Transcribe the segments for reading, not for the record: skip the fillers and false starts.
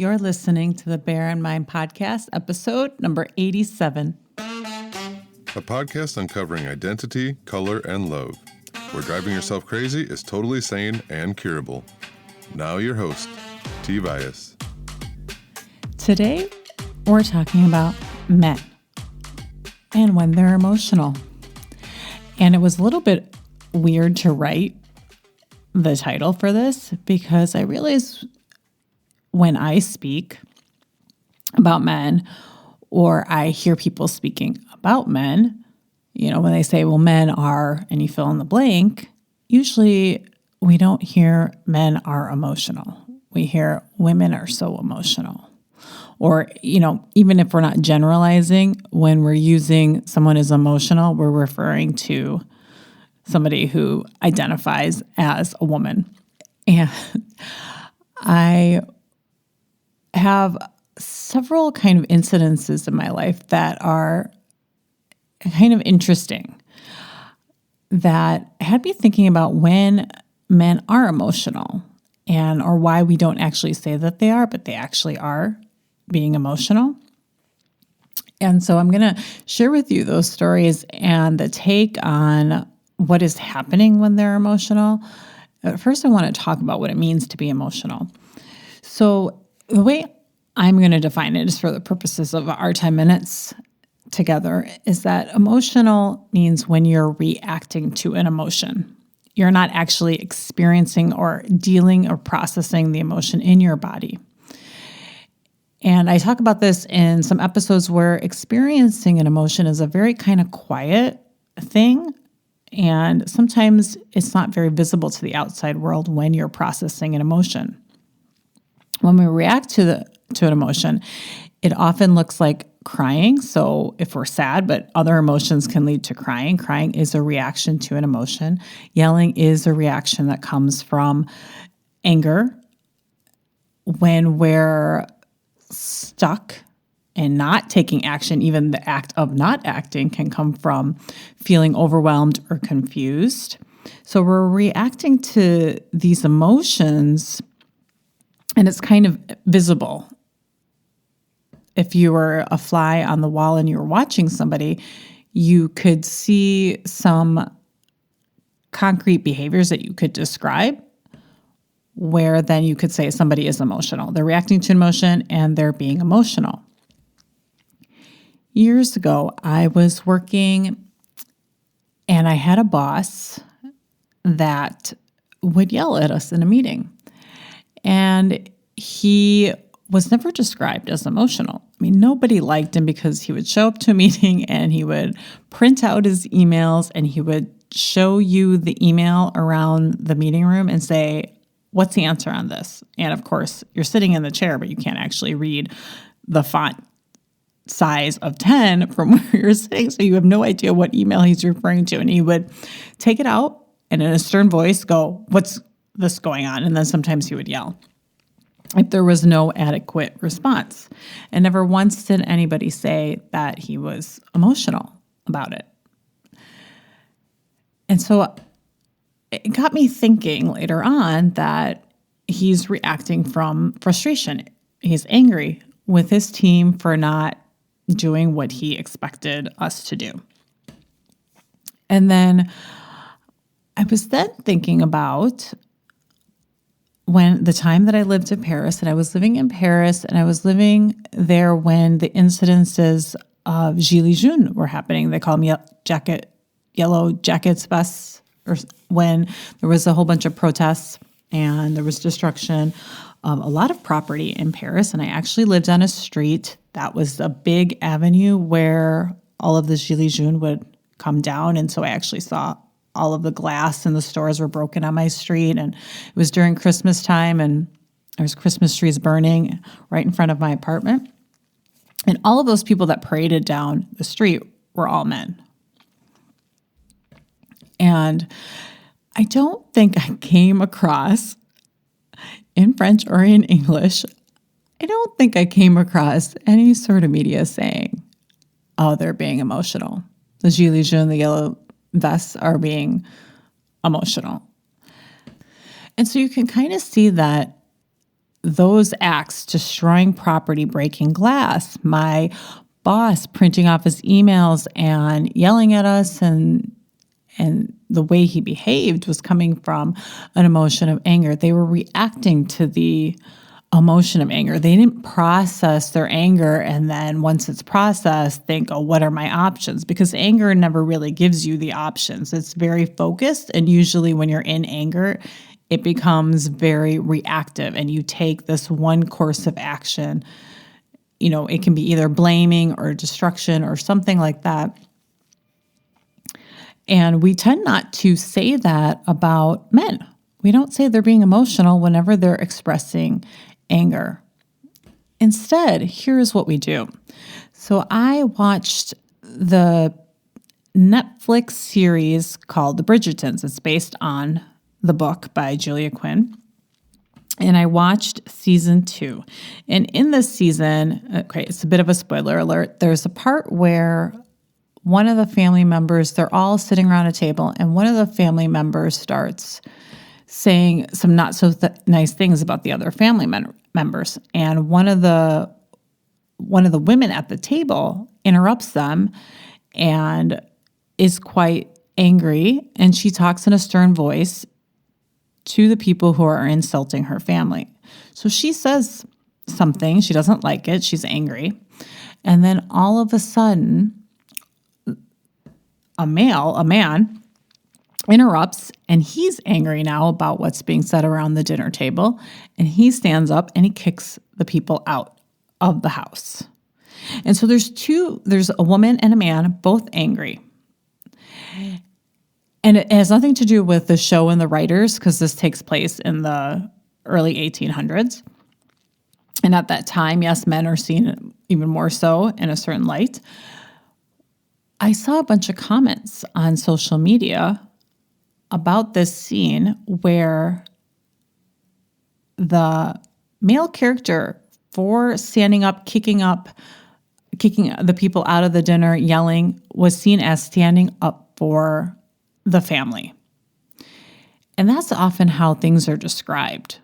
You're listening to the Bear in Mind podcast, episode number 87. A podcast uncovering identity, color, and love, where driving yourself crazy is totally sane and curable. Now your host, T. Bias. Today, we're talking about men and when they're emotional. And it was a little bit weird to write the title for this because I realized when I speak about men or I hear people speaking about men, when they say, well, men are, and you fill in the blank, usually we don't hear men are emotional. We hear women are so emotional. Or, even if we're not generalizing, when we're using someone as emotional, we're referring to somebody who identifies as a woman. And I have several kind of incidences in my life that are kind of interesting that had me thinking about when men are emotional or why we don't actually say that they are, but they actually are being emotional. And so I'm going to share with you those stories and the take on what is happening when they're emotional. First, I want to talk about what it means to be emotional. So the way I'm going to define it is for the purposes of our 10 minutes together is that emotional means when you're reacting to an emotion. You're not actually experiencing or dealing or processing the emotion in your body. And I talk about this in some episodes where experiencing an emotion is a very kind of quiet thing. And sometimes it's not very visible to the outside world when you're processing an emotion. When we react to an emotion, it often looks like crying. So if we're sad, but other emotions can lead to crying. Crying is a reaction to an emotion. Yelling is a reaction that comes from anger. When we're stuck and not taking action, even the act of not acting can come from feeling overwhelmed or confused. So we're reacting to these emotions and it's kind of visible. If you were a fly on the wall and you were watching somebody, you could see some concrete behaviors that you could describe where then you could say somebody is emotional. They're reacting to emotion and they're being emotional. Years ago, I was working and I had a boss that would yell at us in a meeting. And he was never described as emotional. I mean, nobody liked him because he would show up to a meeting and he would print out his emails and he would show you the email around the meeting room and say, what's the answer on this? And of course, you're sitting in the chair, but you can't actually read the font size of 10 from where you're sitting. So you have no idea what email he's referring to. And he would take it out and in a stern voice go, what's this going on? And then sometimes he would yell if there was no adequate response. And never once did anybody say that he was emotional about it. And so it got me thinking later on that he's reacting from frustration. He's angry with his team for not doing what he expected us to do. And then I was then thinking about when the time that I lived in Paris, and I was living in Paris, and I was living there when the incidences of Gilets jaunes were happening. They call them yellow jackets vests, or when there was a whole bunch of protests and there was destruction of a lot of property in Paris. And I actually lived on a street that was a big avenue where all of the Gilets jaunes would come down. And so I actually saw all of the glass in the stores were broken on my street. And it was during Christmas time and there was Christmas trees burning right in front of my apartment. And all of those people that paraded down the street were all men. And I don't think I came across, in French or in English, I don't think I came across any sort of media saying, oh, they're being emotional. The Gilets jaunes, the yellow vests are being emotional. And so you can kind of see that those acts, destroying property, breaking glass, my boss printing off his emails and yelling at us, and the way he behaved was coming from an emotion of anger. They were reacting to the emotion of anger. They didn't process their anger, and then once it's processed, think, oh, what are my options? Because anger never really gives you the options. It's very focused, and usually when you're in anger, it becomes very reactive, and you take this one course of action. It can be either blaming or destruction or something like that. And we tend not to say that about men. We don't say they're being emotional whenever they're expressing anger. Instead, here's what we do. So I watched the Netflix series called The Bridgertons. It's based on the book by Julia Quinn. And I watched season 2. And in this season, okay, it's a bit of a spoiler alert, there's a part where one of the family members, they're all sitting around a table, and one of the family members starts saying some not so nice things about the other family members. And one of the women at the table interrupts them and is quite angry, and she talks in a stern voice to the people who are insulting her family. So she says something, she doesn't like it, she's angry. And then all of a sudden, a man interrupts, and he's angry now about what's being said around the dinner table. And he stands up and he kicks the people out of the house. And so there's a woman and a man, both angry. And it has nothing to do with the show and the writers, because this takes place in the early 1800s. And at that time, yes, men are seen even more so in a certain light. I saw a bunch of comments on social media about this scene where the male character, for standing up, kicking the people out of the dinner, yelling, was seen as standing up for the family. And that's often how things are described.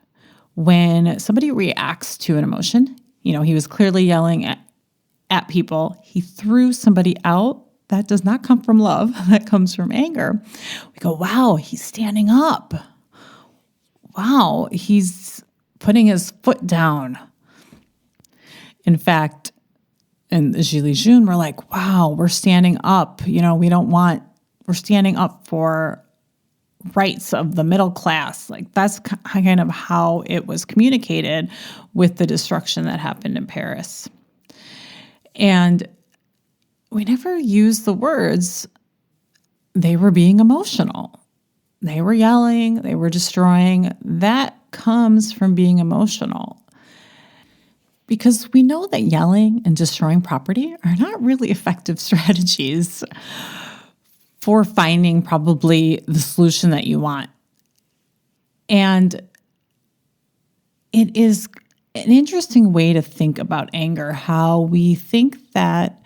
When somebody reacts to an emotion, he was clearly yelling at people, he threw somebody out. That does not come from love. That comes from anger. We go, wow, he's standing up. Wow, he's putting his foot down. In fact, in the Gilets Jaunes, we're like, wow, we're standing up. We're standing up for rights of the middle class. Like, that's kind of how it was communicated with the destruction that happened in Paris. And we never used the words, they were being emotional. They were yelling, they were destroying. That comes from being emotional. Because we know that yelling and destroying property are not really effective strategies for finding probably the solution that you want. And it is an interesting way to think about anger, how we think that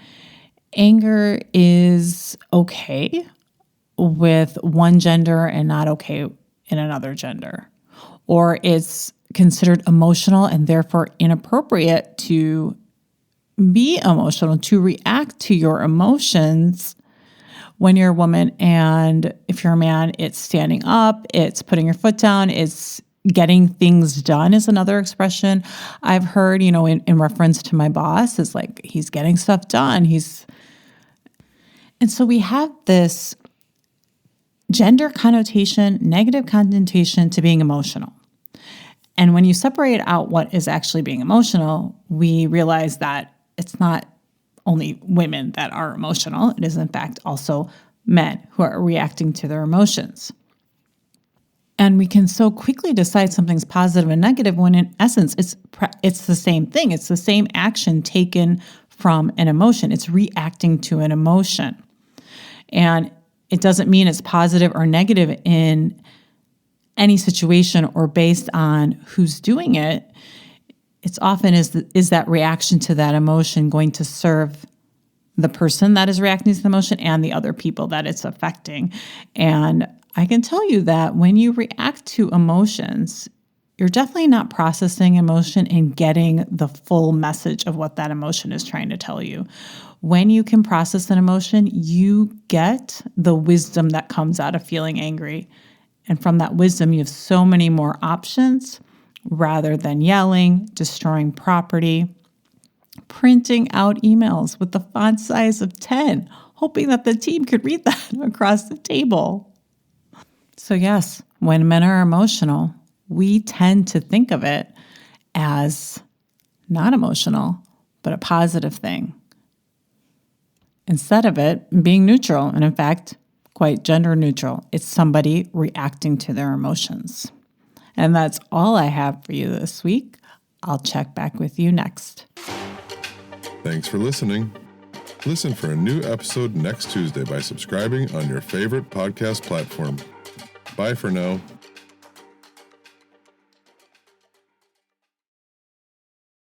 anger is okay with one gender and not okay in another gender, or it's considered emotional and therefore inappropriate to be emotional, to react to your emotions when you're a woman. And if you're a man, it's standing up, it's putting your foot down, it's getting things done is another expression I've heard, in reference to my boss, is like, he's getting stuff done. And so we have this gender connotation, negative connotation to being emotional. And when you separate out what is actually being emotional, we realize that it's not only women that are emotional. It is, in fact, also men who are reacting to their emotions. And we can so quickly decide something's positive and negative when, in essence, it's the same thing. It's the same action taken from an emotion. It's reacting to an emotion. And it doesn't mean it's positive or negative in any situation or based on who's doing it. It's often is that reaction to that emotion going to serve the person that is reacting to the emotion and the other people that it's affecting. And I can tell you that when you react to emotions, you're definitely not processing emotion and getting the full message of what that emotion is trying to tell you. When you can process an emotion, you get the wisdom that comes out of feeling angry. And from that wisdom, you have so many more options rather than yelling, destroying property, printing out emails with the font size of 10, hoping that the team could read that across the table. So yes, when men are emotional, we tend to think of it as not emotional, but a positive thing, instead of it being neutral, and in fact, quite gender neutral. It's somebody reacting to their emotions. And that's all I have for you this week. I'll check back with you next. Thanks for listening. Listen for a new episode next Tuesday by subscribing on your favorite podcast platform. Bye for now.